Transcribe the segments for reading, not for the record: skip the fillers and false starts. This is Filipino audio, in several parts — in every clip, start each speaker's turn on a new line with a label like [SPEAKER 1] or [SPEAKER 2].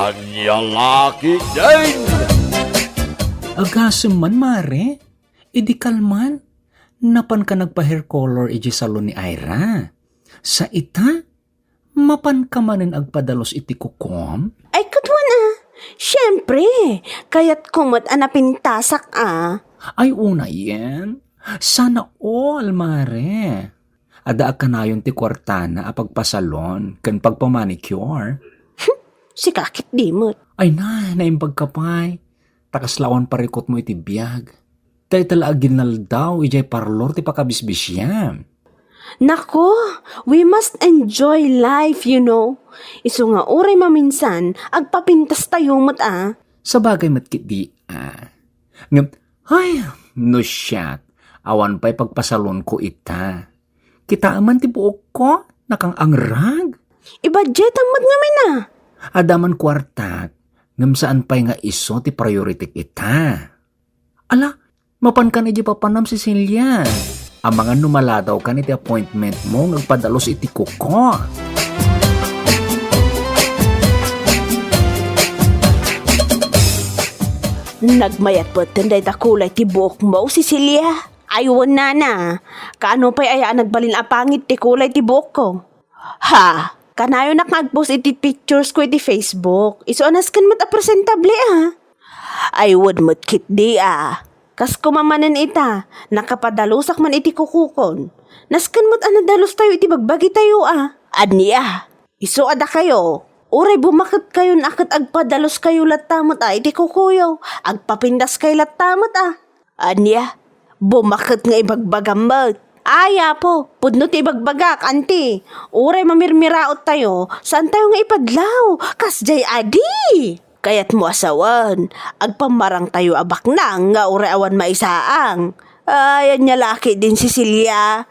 [SPEAKER 1] Anyalaki din!
[SPEAKER 2] Agasem man, mare. Idi kalman. Napan ka nagpa-hair color iji salon ni Ira. Sa ita, mapan ka manin agpadalos iti kukom?
[SPEAKER 3] Ay, katwan Siyempre, kaya't kumot pintasak
[SPEAKER 2] Ay, una yan. Sana all, mare. Ada ka na yun ti kwartana apagpasalon kan pagpamanicure.
[SPEAKER 3] Si kakit dimot.
[SPEAKER 2] Ay naimbag ka pa'y. Takaslawan parikot mo iti biyag. Tay tala aginal daw, ijay parlor ti pakabisbisyam.
[SPEAKER 3] Nako, we must enjoy life, you know. Iso nga oray maminsan, agpapintas tayo mo't
[SPEAKER 2] Sa bagay matkit di Ngam, ay, no shot. Awan pa'y pagpasalon ko ita. Kita aman ti buok ko, nakang angrag.
[SPEAKER 3] I-budget ang ngamin
[SPEAKER 2] Adaman kwartat, ngam saan pa'y nga iso ti priority ita. Ala, mapan ka ni di papanam si Celia. Ang mga numaladaw ka ni ti appointment mo, nagpadalos iti kuko.
[SPEAKER 3] Nagmayat po tinday takulay ti buok mo, Cecilia. Aywan na. Kaano pa'y ayaan nagbalin apangit ti kulay ti buok ko? Ha? Kanayo nakagpost iti pictures ko iti Facebook. Iso anas kan mat presentable Ay would mo't kit di Kas kumamanan ita, nakapadalusak man iti kukukon. Naskan mo't anadalos tayo iti bagbagi tayo Adni iso ada kayo. Uray bumakit kayo nakit agpadalos kayo latamot iti kukuyo. Agpapindas kayo latamot Adni bumakit nga ibagbagamot. Aya po, pudno ti ibagbagak, anti. Uray mamirmiraot tayo, saan tayo nga ipadlaw? Kasjay adi. Kaya't mo asawan, agpamarang tayo abaknang nga uray awan maisaang. Ayan niya laki din si Celia.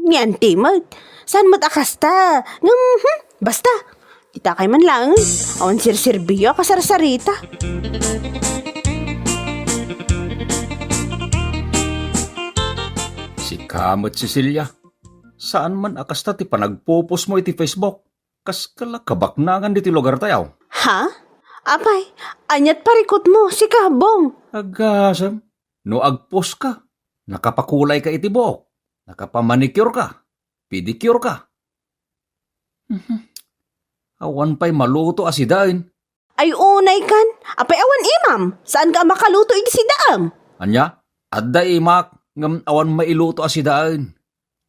[SPEAKER 3] Ni anti mag, saan mat akasta? Basta, kita kay man lang, awan sirsirbiyo kasarsarita.
[SPEAKER 2] Si kamot Cecilia, saan man akasta ti panagpopos mo iti Facebook? Kas kalakabaknangan di ti lugar tayaw.
[SPEAKER 3] Ha? Apay, anyat parikot mo, si Kabong.
[SPEAKER 2] Agasam, no agpos ka, nakapakulay ka iti buhok, nakapamanicure ka, pedicure ka. Awan pa'y maluto asidain.
[SPEAKER 3] Ay unay kan, apay awan imam, saan ka makaluto iti sidaam?
[SPEAKER 2] Anya, adda imak, ngam awan mailuto asidain.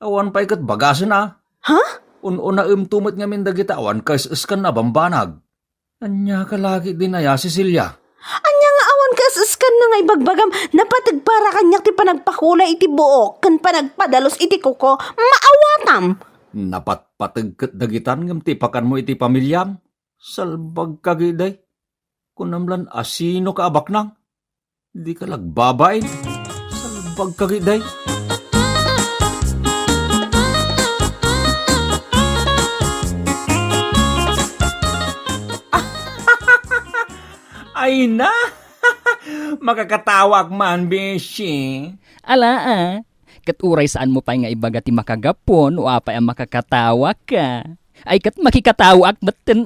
[SPEAKER 2] Awan pa'y kat bagasan
[SPEAKER 3] Ha?
[SPEAKER 2] Una tumot ngamin dagita awan kas-iskan na bambanag. Anya ka lagi din aya, Cecilia.
[SPEAKER 3] Anya nga awan kas-iskan na nga ibagbagam, napatagpara kanyak ti panagpakulay iti buok, kan panagpadalos iti kuko, maawatam.
[SPEAKER 2] Napatpatagkat dagitan ngam tipakan mo iti pamilyam. Salbag kagiday. Kunamlan asino ka abaknang. Di ka lagbabain. Salbag kagiday. Ay na! Makakatawag man, Beshi.
[SPEAKER 4] Ala katuray saan mo pa nga ibaga ti makagapon o apay ang makakatawa ka. Ay kat makikatawa ak baten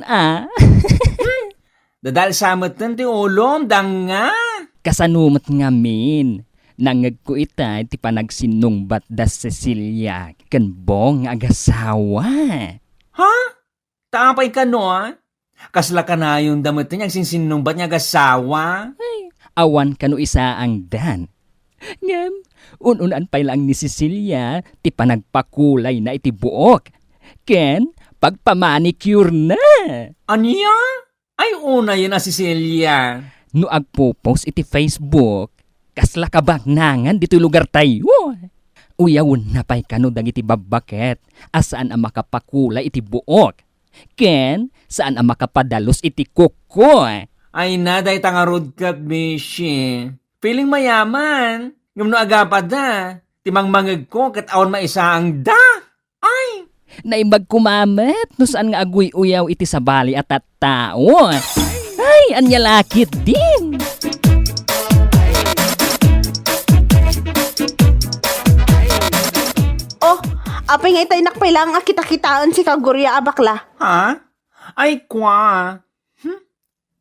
[SPEAKER 2] Dadal samatan ti ulom, danga.
[SPEAKER 4] Kasanumat ngamin. Nangag ko ita ti panagsinungbat da Cecilia kan bong agasawa.
[SPEAKER 2] Ha? Tapay ka no, Kasla ka na yung damit niya, sinsinungbat niya agasawa.
[SPEAKER 4] Awan kanu isa ang dan. Ngam, ununan pa lang ni Cecilia ti panagpakulay na iti buok. Ken, pagpamanicure na.
[SPEAKER 2] Anya? Ay una yun si Celia.
[SPEAKER 4] No agpo-post iti Facebook, kasla kabaknangan dito lugar tayo. Uyawon na pa'y kano dagiti babaket, asaan ang makapakulay iti buok. Ken, saan ang makapadalos iti kuko.
[SPEAKER 2] Ay na, day tangarod ka, Bishi. Feeling mayaman. Ngam no agapad na. Timang mangag ko, kat awan maisaang da. Ay!
[SPEAKER 4] Naibag kumamet, no saan nga aguy uyaw iti sabali at tao. Ay, anya lakit din.
[SPEAKER 3] Oh, apay nga itay nakpay lang kita-kitaan si Kagurya abakla.
[SPEAKER 2] Ha? Ay kwa.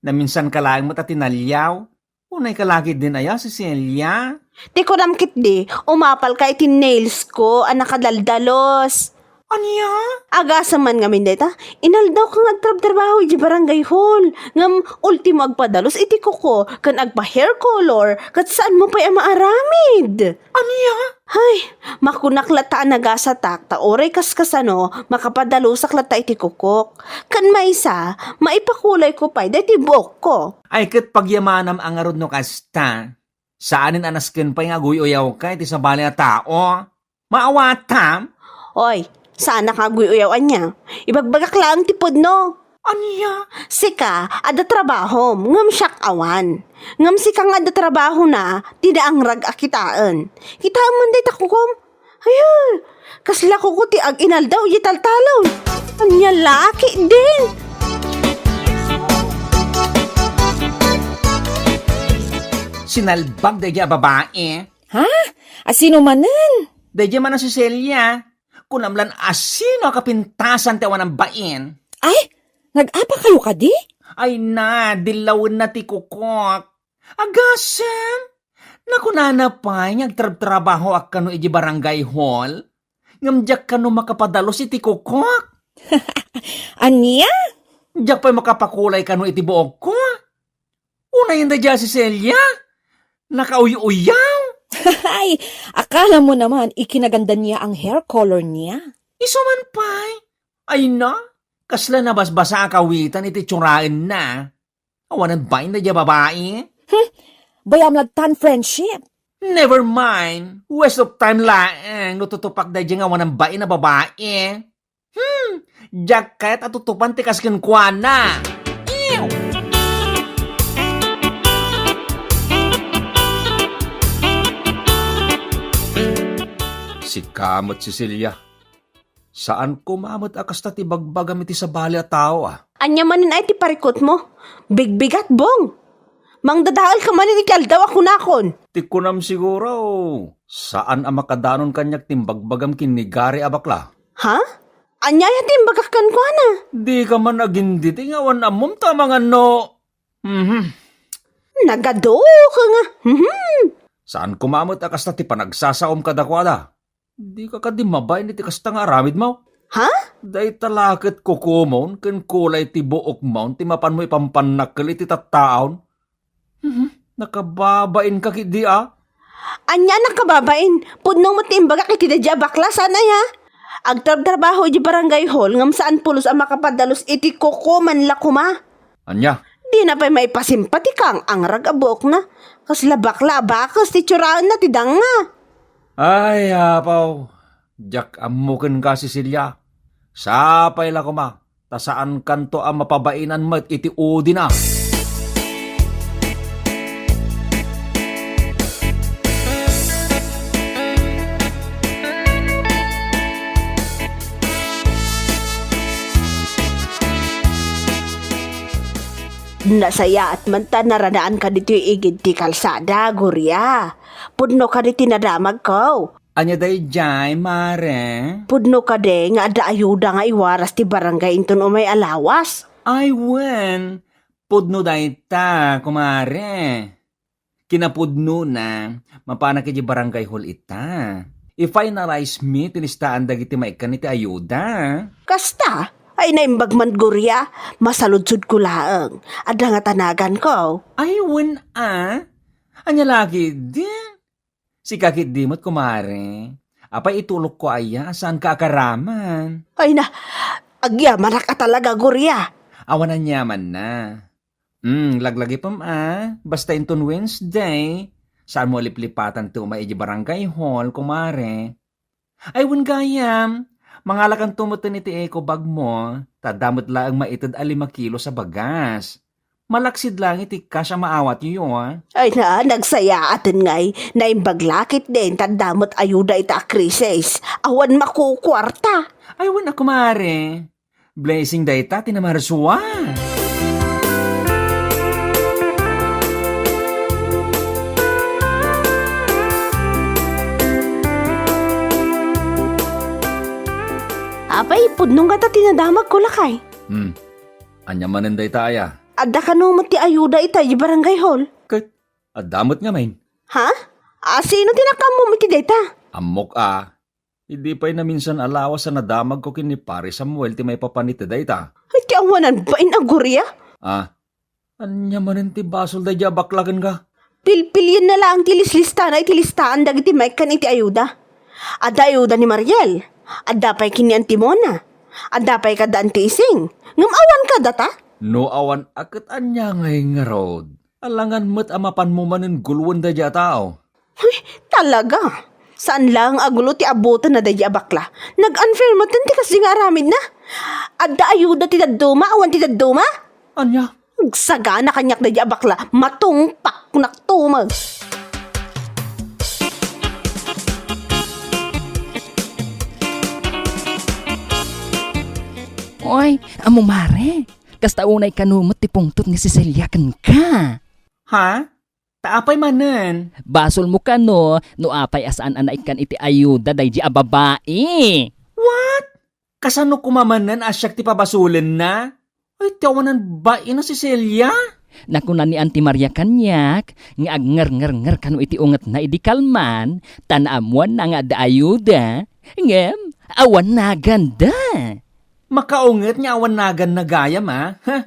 [SPEAKER 2] Na minsan ka lang matatinalyaw. Unay ka lagi din aya, Cecilia.
[SPEAKER 3] Di ko namkit di, umapal ka iti nails ko, anak kadaldalos.
[SPEAKER 2] Anya?
[SPEAKER 3] Agasa man nga mindeta, inaldaw ka nga trabaho iti barangay hall. Ngam ultimo agpadalos iti kuko, kan agpa hair color, kat saan mo pa'y maaramid.
[SPEAKER 2] Anya?
[SPEAKER 3] Ay, makunaklata nagasa tak, ta oray kaskasano, makapadalusak lata iti kukok. Kan maisa, maipakulay ko pa'y dati buok ko.
[SPEAKER 2] Ay kat pagyamanam ang arod no kasta. Saanin anasken pa nga guyoyaw ka iti sa bali na tao? Maawatam?
[SPEAKER 3] Oy, sana ka guyawan niya. Ibagbagak lang tipod no.
[SPEAKER 2] Anya?
[SPEAKER 3] Sika, ada trabaho, ngam siyak awan. Ngam sika nga ada trabaho na, tidak ang rag akitaan. Kitaan man day takukom. Ayun, kasla ko ti ag inaldaw yitaltalon. Anya laki din.
[SPEAKER 2] Sinalbag dahil babae.
[SPEAKER 1] Ha? Asino manen?
[SPEAKER 2] Dahil man ang Cecilia. Kunamlan asino kapintasan tawa ng bain.
[SPEAKER 1] Ay, nag-apa kayo ka di?
[SPEAKER 2] Ay na, dilaw na ti kukok. Agasem! Nakunana pa, nagtrabaho ak kano iji barangay hall. Ngamjak kano makapadalos iti kukok.
[SPEAKER 1] Anya?
[SPEAKER 2] Diyak pa'y makapakulay kano iti buok ko. Una yung dadya si Celia. Nakauy-uyaw.
[SPEAKER 1] Ay, akala mo naman ikinaganda niya ang hair color niya.
[SPEAKER 2] Isuman pa'y. Ay na, kasla na basbasa akawitan iti tsurain na. Awanan ba yung dadya babae?
[SPEAKER 1] Bayam lagtan friendship.
[SPEAKER 2] Never mind. Waste of time laeng. Nututupak dadya nga wanan ba na babae. Diyak kahit atutupan tikas kinkwana. Ew! Si Kamot Cecilia. Saan kumamot akas na tibagbagam iti sa bali at tao
[SPEAKER 3] Anya manin ay ti parikot mo. Bigbigat bong. Mang dadaal ka manin ikaldaw ako nakon.
[SPEAKER 2] Tikunam siguro. Saan ang makadanon kanyak timbagbagam kinigari abakla?
[SPEAKER 3] Ha? Anya yatim bagakan ko na.
[SPEAKER 2] Di ka man agindi tingawan amom ta mga no.
[SPEAKER 3] Nagado ka nga.
[SPEAKER 2] Saan kumamot akas na ti panagsasaom kadakwada? Di ka kadimabay ni ti kasta nga aramid mo.
[SPEAKER 3] Ha?
[SPEAKER 2] Day talakit kukumon ken kulay ti buok mo ti mapan mo ipampanakkel iti tattaon. Nakababain ka kidi
[SPEAKER 3] Anya nakababain. Pudno mo timbaga kiti dadya bakla sana ya. Agtrabaho di barangay hall ngam saan pulos ang makapadalos iti koko man lakuma.
[SPEAKER 2] Anya?
[SPEAKER 3] Di na pa'y may pasimpati kang ang ragabok na. Kasla bakla bakas ti tsuraan na ti danga.
[SPEAKER 2] Ay, apaw. Diyak amukin ka, Cecilia. Sapay la kuma. Tasaan kanto ang mapabainan mo iti udi na.
[SPEAKER 3] Nasaya at manta naradaan ka dito igid ti kalsada, Gurya. Pudno ka di tinadamag ko.
[SPEAKER 2] Anya day jay, mare?
[SPEAKER 3] Pudno ka de nga ada ayuda nga iwaras ti barangay inton umay alawas.
[SPEAKER 2] Ay, wen. Pudno day ta, kumare. Kinapudno na. Mapana kiti barangay hall ita. I-finalize me, tinistaan dagiti maikan iti ayuda.
[SPEAKER 3] Kasta, ay naimbag man Gurya, masaludsud ko laeng. Ada nga tanagan ko.
[SPEAKER 2] Ay, wen Anya lagi din. Si kakit dimot, kumare. Apay itulok ko aya, saan ka akaraman?
[SPEAKER 3] Ay na, agyaman ka talaga Gurya.
[SPEAKER 2] Awanan yaman na. Laglagi pam Basta inton Wednesday. Saan mo liplipatan ti umay iji barangay hall, kumare. Ay, wen gayam. Mangalakan tumutin iti eko bag mo. Tadamot lang maitid 5 kilo sa bagas. Malaksid lang iti kasya maawat yu
[SPEAKER 3] Ay na, nagsaya atin ngay, naimbaglakit din, tandamot ayuda ita krisis. Awan makukwarta.
[SPEAKER 2] Ay, wen kumare. Blessing dayta, tinamarsuwa.
[SPEAKER 3] Apay, pudnong gata tinadamag ko lakay.
[SPEAKER 2] Anya manen dayta aya.
[SPEAKER 3] Adda ka no ti ayuda ita di barangay hall.
[SPEAKER 2] Kat, adamot nga main.
[SPEAKER 3] Ha? Sino tinakam mo iti data?
[SPEAKER 2] Amok Hindi pa'y na minsan alawas sa nadamag ko kini pare Samuel ti may papanita dayta.
[SPEAKER 3] Ay, ti awanan ba inagurya?
[SPEAKER 2] Anya manin ti basol da dya baklagan ka?
[SPEAKER 3] Pilpilyan na lang ti lislista na iti listaan dagiti may kan iti ayuda. Adda ayuda ni Mariel. Adda pa'y kini Antimona. Adda pa'y kada antising. Ngamawan ka data?
[SPEAKER 2] No awan akit anya ngay nga road. Alangan mo't amapan mo manin gulwan da dya tao.
[SPEAKER 3] Ay, talaga. Saan lang agulo ti abutan na daya bakla? Nag-unfair mo ti kasi nga aramid na. Adda ayuda ti daduma, awan ti daduma?
[SPEAKER 2] Anya?
[SPEAKER 3] Saga na kanyak daya bakla, matungpak kunaktumag.
[SPEAKER 4] Oy, amo mare. Kasta unay kanumot ti pungtot ni Cecilia kan ka.
[SPEAKER 2] Ha? Taapay manen.
[SPEAKER 4] Basol mo ka no apay asaan anay kan iti ayuda daydi a babae.
[SPEAKER 2] What? Kasano kumamanan asyak ti pabasulen na? Ay, tiyawanan ba ina si Celia?
[SPEAKER 4] Nakunan ni Auntie Maria kanyak, nga agnger-nger-nger kanu iti unget na idikalman, tanaamuan na nga da ayuda, ngem, awan na ganda.
[SPEAKER 2] Makaunget nga awan nagan na gayam Ha?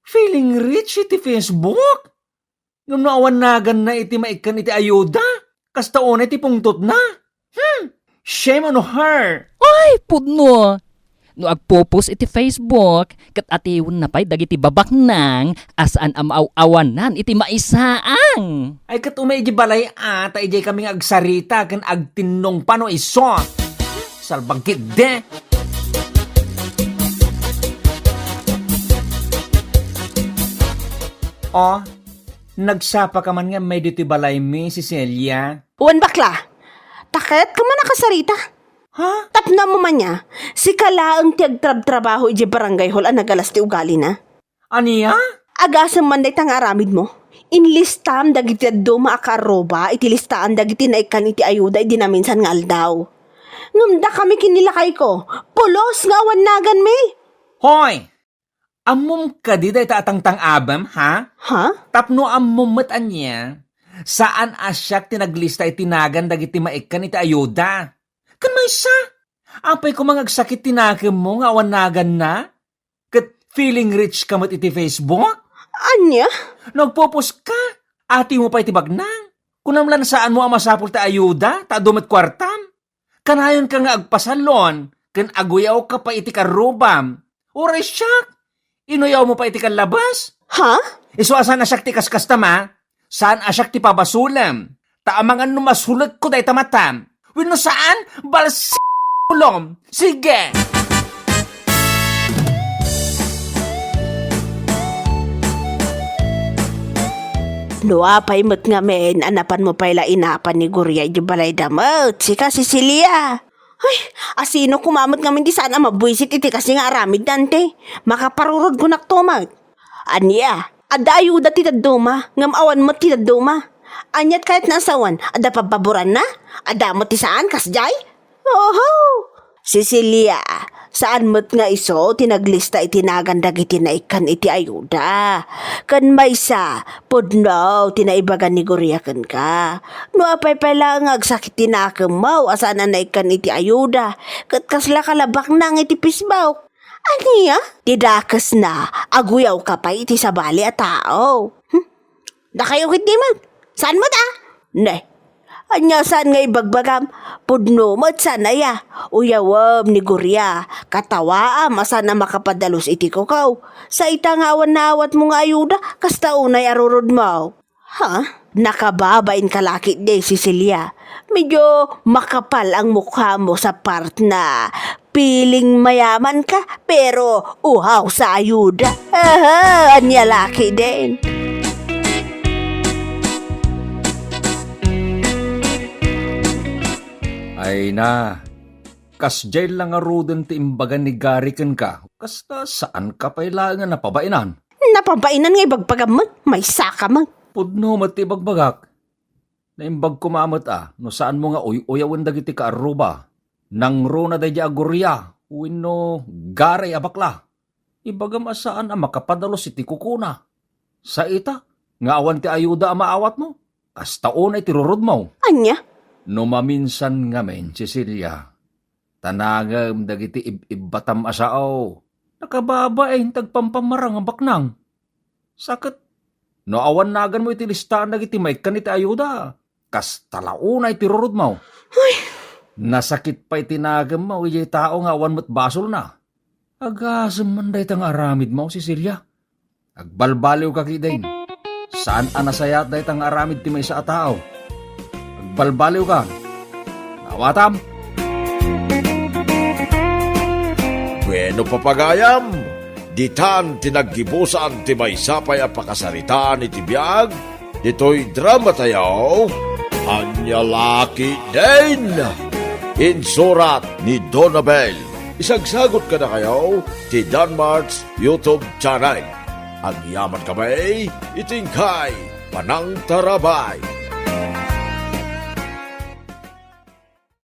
[SPEAKER 2] Feeling rich iti Facebook? Ngam awan nagan na iti maikan iti ayuda? Kastaon iti pungtot na? Shame on her!
[SPEAKER 4] Ay, pudno! No agpopos iti Facebook, kat atiwan na pa'y dagiti babaknang, asaan amaw-awanan iti maisaang.
[SPEAKER 2] Ay kat umay iti balay ta ijay kaming agsarita kan agtinong pano iso. Salbagkit de! Nagsapa ka man nga may dito balay mi, si Celia.
[SPEAKER 3] Uwan bakla, takit ka man nakasarita.
[SPEAKER 2] Ha?
[SPEAKER 3] Tapna mo man niya, si kalaang tiagtrab-trabaho iji barangay hall ang nagalas ti ugali na.
[SPEAKER 2] Aniya?
[SPEAKER 3] Agasang man day tang aramid mo. Inlistam dagiti duma akaroba, iti listaan dagiti naikan iti ayuda, iti naminsan nga aldaw. Ngumda kami kinilakay ko, pulos nga wanagan mi.
[SPEAKER 2] Hoy! Amom ka di day tatangtang abam, ha?
[SPEAKER 3] Ha?
[SPEAKER 2] Tapno amom anya. Saan asyak tinaglista itinagan dagiti maikan iti ayuda? Kan may sa? Apay ko mangagsakit tinakam mo nga wanagan na? Kat feeling rich ka mat iti Facebook?
[SPEAKER 3] Anya?
[SPEAKER 2] Nagpopos ka? Ati mo pa iti bagnang? Kunamlan saan mo ang masapul ta ayuda? Ta dumat kwartam? Kanayon ka nga agpasalon? Kan aguyaw ka pa iti karubam? Oray siyak! Inuyaw mo pa iti kalabas?
[SPEAKER 3] Ha?
[SPEAKER 2] Iso asan asyak ti kaskastama? Saan asyak ti pabasulam? Taamangan numasulat ko day tamatam? Wino saan? Balas ulom. Sige!
[SPEAKER 3] Nuapay mo't nga men, anapan mo pala inapan ni Gurya di balay damot. Sika Cecilia. Ay, asino kumamot nga men di sana mabuisit iti kasi nga aramid dante. Makaparurod ko naktumag. Anya, ada ayuda ti daduma, ngam awan mo ti daduma. Anyat kahit nasawan, ada pababuran na? Ada mo ti saan, kasjay? Oho! Cecilia, saan mo't nga iso, tinaglista itinagandag iti naikan iti ayuda. Kan maysa, pudno, tinaibagan ni Guryakan ka. No apay pala nga agsakit tinakam mo, asaan na naikan iti ayuda. Kat kasla kalabak nang iti pisbaw. Aniya? Tidakas na, aguyaw ka pa iti sabali at tao. Nakayukit di man. Saan mo da? Ne. Anya saan nga ibagbagam? Pudno mo't sana ya. Uyawam ni Gurya. Katawaam asa na makapadalos iti kukaw. Sa itangawan na awat mo nga ayuda, kasta unay arurod mo. Ha? Nakababain kalakit de, Cecilia. Medyo makapal ang mukha mo sa part na piling mayaman ka, pero uhaw sa ayuda. Aha, anya laki din.
[SPEAKER 2] Ay na, kasjay lang nga ruden ti imbagan ni Gariken ka. Kasta saan ka pailangan napabainan?
[SPEAKER 3] Napabainan nga ibagpagam mo, may saka mo.
[SPEAKER 2] Pudno matibagbagak. Naimbag kumamot no saan mo nga uyawan dagiti ka aruba. Nang rona day agurya, wino garay abakla. Ibagam asaan makapadalos iti kukuna. Sa ita, nga awan ti ayuda maawat mo. Kas taon ay tirurod mo.
[SPEAKER 3] Anya?
[SPEAKER 2] No maminsan nga men, Cecilia, tanagam dagiti ibatam asao. Nakababa ay tagpampamarang ang baknang. Sakit. No awan nagan mo iti listahan dagiti may kaniti ayuda. Kas talaon ay tirurod mo. Nasakit pa itinagam mo, ijay tao nga awan mo't basol na. Agasam man day tang aramid mo, Cecilia. Agbalbaliw ka kidain. Saan anasayat day tang aramid ti may sa atao? Agbalbaliw ka. Nawatam.
[SPEAKER 5] Bueno papagayam, ditan tinaggibusan ti may sapay a pakasaritaan iti biyag, dito'y drama tayo, Anyalaki din! Insurat ni Donabel. Isagsagot ka na kayo ti Danmarks YouTube channel. Ang yaman kamay, itingkay, panang tarabay.